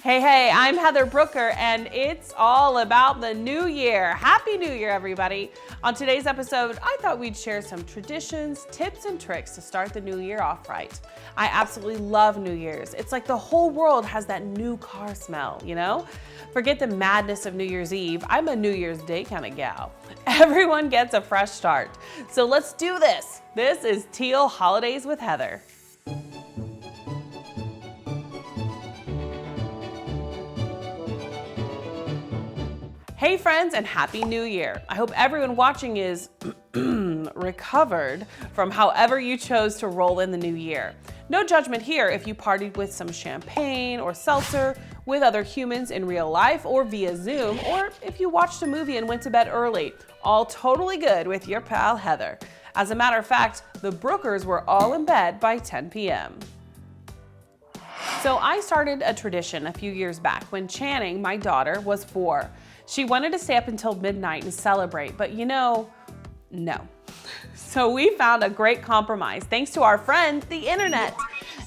Hey, I'm Heather Brooker, and it's all about the new year. Happy New Year, everybody. On today's episode, I thought we'd share some traditions, tips, and tricks to start the new year off right. I absolutely love New Year's. It's like the whole world has that new car smell, you know? Forget the madness of New Year's Eve. I'm a New Year's Day kind of gal. Everyone gets a fresh start. So let's do this. This is Teal Holidays with Heather. Hey friends, and Happy New Year. I hope everyone watching is recovered from however you chose to roll in the new year. No judgment here if you partied with some champagne or seltzer with other humans in real life or via Zoom, or if you watched a movie and went to bed early. All totally good with your pal Heather. As a matter of fact, the Brookers were all in bed by 10 p.m. So I started a tradition a few years back when Channing, my daughter, was 4. She wanted to stay up until midnight and celebrate, but no. So we found a great compromise thanks to our friend, the internet.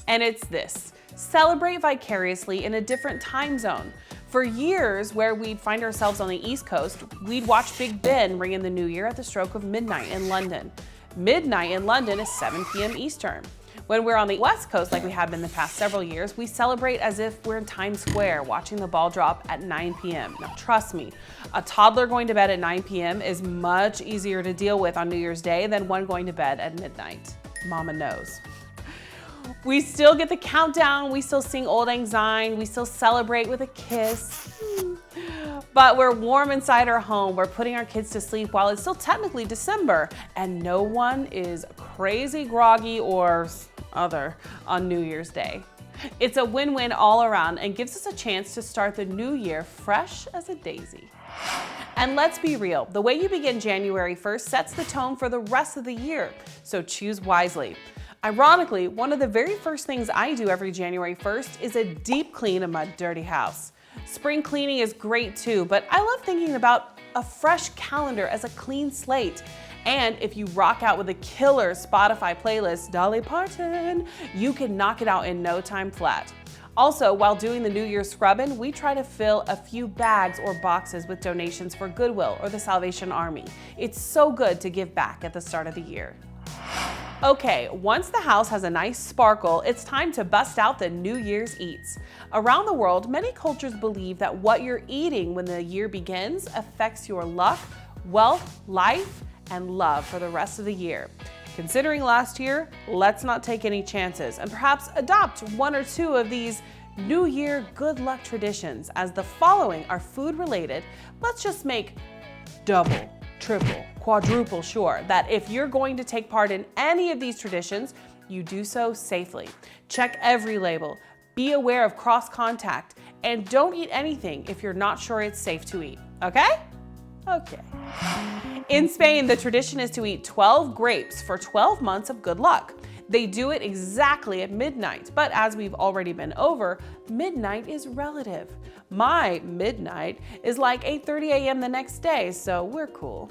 And it's this: celebrate vicariously in a different time zone. For years, where we'd find ourselves on the East Coast, we'd watch Big Ben ring in the new year at the stroke of midnight in London. Midnight in London is 7 p.m. Eastern. When we're on the West Coast, like we have been the past several years, we celebrate as if we're in Times Square watching the ball drop at 9 p.m. Now, trust me, a toddler going to bed at 9 p.m. is much easier to deal with on New Year's Day than one going to bed at midnight. Mama knows. We still get the countdown, we still sing Old Lang Syne, we still celebrate with a kiss. But we're warm inside our home, we're putting our kids to sleep while it's still technically December, and no one is crazy groggy or other on New Year's Day. It's a win-win all around and gives us a chance to start the new year fresh as a daisy. And let's be real, the way you begin January 1st sets the tone for the rest of the year, so choose wisely. Ironically, one of the very first things I do every January 1st is a deep clean of my dirty house. Spring cleaning is great too, but I love thinking about a fresh calendar as a clean slate. And if you rock out with a killer Spotify playlist, Dolly Parton, you can knock it out in no time flat. Also, while doing the New Year scrubbing, we try to fill a few bags or boxes with donations for Goodwill or the Salvation Army. It's so good to give back at the start of the year. Okay, once the house has a nice sparkle, it's time to bust out the New Year's eats. Around the world, many cultures believe that what you're eating when the year begins affects your luck, wealth, life, and love for the rest of the year. Considering last year, let's not take any chances and perhaps adopt one or two of these New Year good luck traditions. As the following are food related, let's just make double, triple, quadruple sure that if you're going to take part in any of these traditions, you do so safely. Check every label, be aware of cross contact, and don't eat anything if you're not sure it's safe to eat, okay? Okay. In Spain, the tradition is to eat 12 grapes for 12 months of good luck. They do it exactly at midnight, but as we've already been over, midnight is relative. My midnight is like 8:30 a.m. the next day, so we're cool.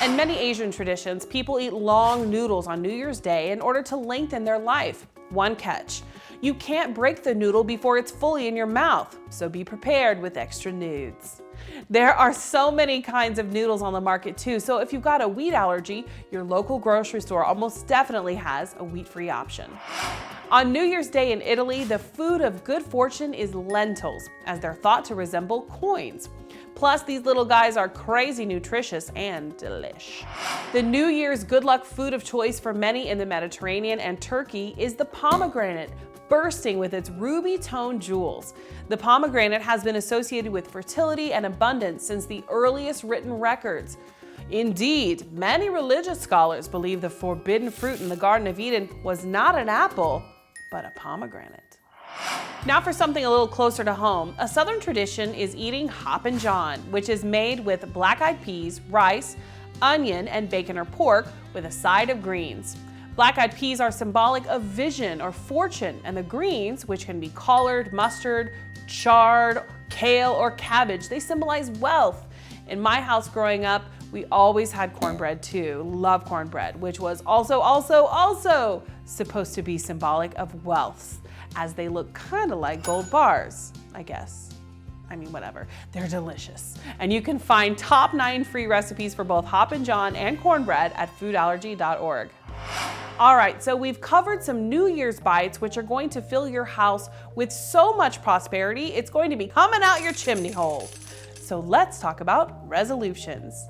In many Asian traditions, people eat long noodles on New Year's Day in order to lengthen their life. One catch: you can't break the noodle before it's fully in your mouth, so be prepared with extra nudes. There are so many kinds of noodles on the market too, so if you've got a wheat allergy, your local grocery store almost definitely has a wheat-free option. On New Year's Day in Italy, the food of good fortune is lentils, as they're thought to resemble coins. Plus, these little guys are crazy nutritious and delish. The New Year's good luck food of choice for many in the Mediterranean and Turkey is the pomegranate, bursting with its ruby-toned jewels. The pomegranate has been associated with fertility and abundance since the earliest written records. Indeed, many religious scholars believe the forbidden fruit in the Garden of Eden was not an apple, but a pomegranate. Now for something a little closer to home, a Southern tradition is eating Hoppin' John, which is made with black-eyed peas, rice, onion, and bacon or pork with a side of greens. Black-eyed peas are symbolic of vision or fortune, and the greens, which can be collard, mustard, chard, kale, or cabbage, they symbolize wealth. In my house growing up, we always had cornbread too. Love cornbread, which was also supposed to be symbolic of wealth, as they look kind of like gold bars. I guess. I mean, whatever. They're delicious. And you can find top 9 free recipes for both Hoppin' John and cornbread at foodallergy.org. All right, so we've covered some New Year's bites, which are going to fill your house with so much prosperity, it's going to be coming out your chimney hole. So let's talk about resolutions.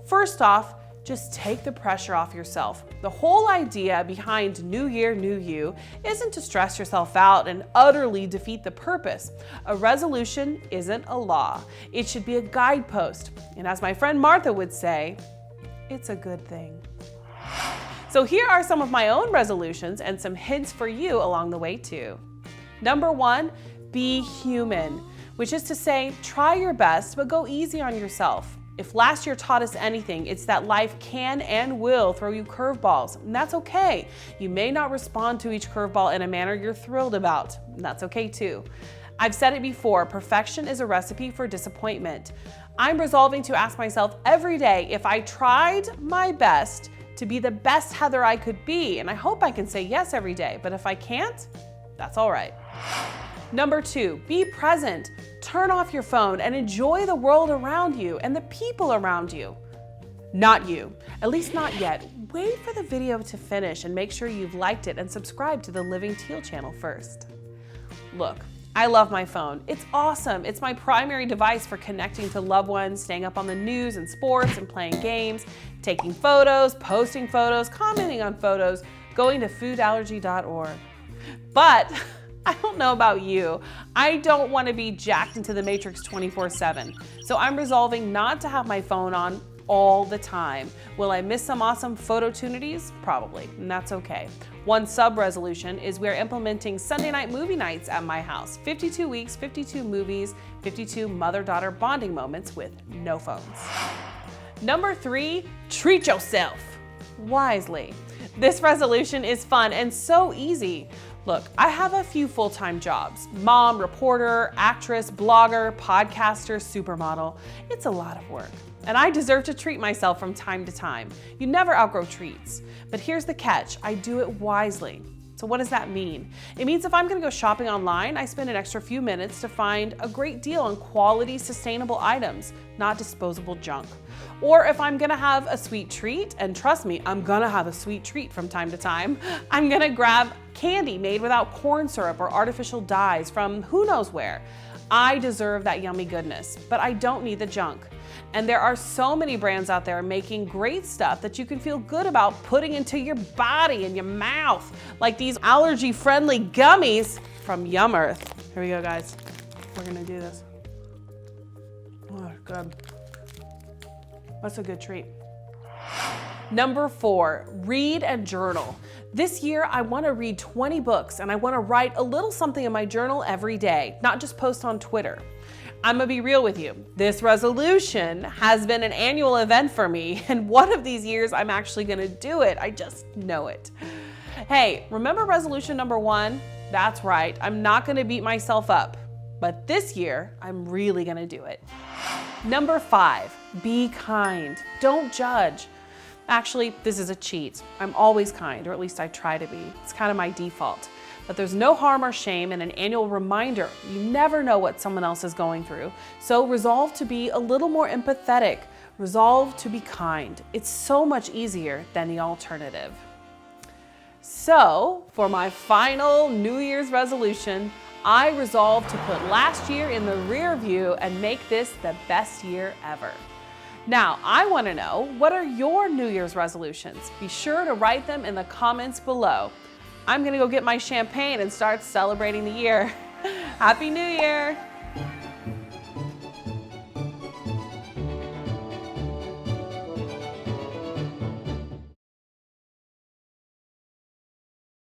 First off, just take the pressure off yourself. The whole idea behind New Year, New You isn't to stress yourself out and utterly defeat the purpose. A resolution isn't a law. It should be a guidepost. And as my friend Martha would say, it's a good thing. So here are some of my own resolutions and some hints for you along the way too. Number 1, be human, which is to say, try your best, but go easy on yourself. If last year taught us anything, it's that life can and will throw you curveballs, and that's okay. You may not respond to each curveball in a manner you're thrilled about, and that's okay too. I've said it before, perfection is a recipe for disappointment. I'm resolving to ask myself every day if I tried my best to be the best Heather I could be, and I hope I can say yes every day, but if I can't, that's all right. Number 2, be present. Turn off your phone and enjoy the world around you and the people around you. Not you, at least not yet. Wait for the video to finish and make sure you've liked it and subscribed to the Living Teal channel first. Look, I love my phone. It's awesome. It's my primary device for connecting to loved ones, staying up on the news and sports and playing games, taking photos, posting photos, commenting on photos, going to foodallergy.org. But I don't know about you. I don't want to be jacked into the matrix 24/7. So I'm resolving not to have my phone on all the time. Will I miss some awesome photo-tunities? Probably, and that's okay. One sub-resolution is we're implementing Sunday night movie nights at my house. 52 weeks, 52 movies, 52 mother-daughter bonding moments with no phones. Number 3, treat yourself wisely. This resolution is fun and so easy. Look, I have a few full-time jobs: mom, reporter, actress, blogger, podcaster, supermodel. It's a lot of work, and I deserve to treat myself from time to time. You never outgrow treats. But here's the catch, I do it wisely. So what does that mean? It means if I'm gonna go shopping online, I spend an extra few minutes to find a great deal on quality, sustainable items, not disposable junk. Or if I'm gonna have a sweet treat, and trust me, I'm gonna have a sweet treat from time to time, I'm gonna grab candy made without corn syrup or artificial dyes from who knows where. I deserve that yummy goodness, but I don't need the junk. And there are so many brands out there making great stuff that you can feel good about putting into your body and your mouth, like these allergy-friendly gummies from Yum Earth. Here we go, guys. We're gonna do this. Oh, good. What's a good treat? Number 4, read and journal. This year, I want to read 20 books and I want to write a little something in my journal every day, not just post on Twitter. I'm gonna be real with you. This resolution has been an annual event for me, and one of these years I'm actually gonna do it. I just know it. Hey, remember resolution number 1? That's right, I'm not gonna beat myself up, but this year I'm really gonna do it. Number 5, be kind. Don't judge. Actually, this is a cheat. I'm always kind, or at least I try to be. It's kind of my default. But there's no harm or shame in an annual reminder. You never know what someone else is going through. So resolve to be a little more empathetic. Resolve to be kind. It's so much easier than the alternative. So for my final New Year's resolution, I resolve to put last year in the rear view and make this the best year ever. Now, I want to know, what are your New Year's resolutions? Be sure to write them in the comments below. I'm gonna go get my champagne and start celebrating the year. Happy New Year!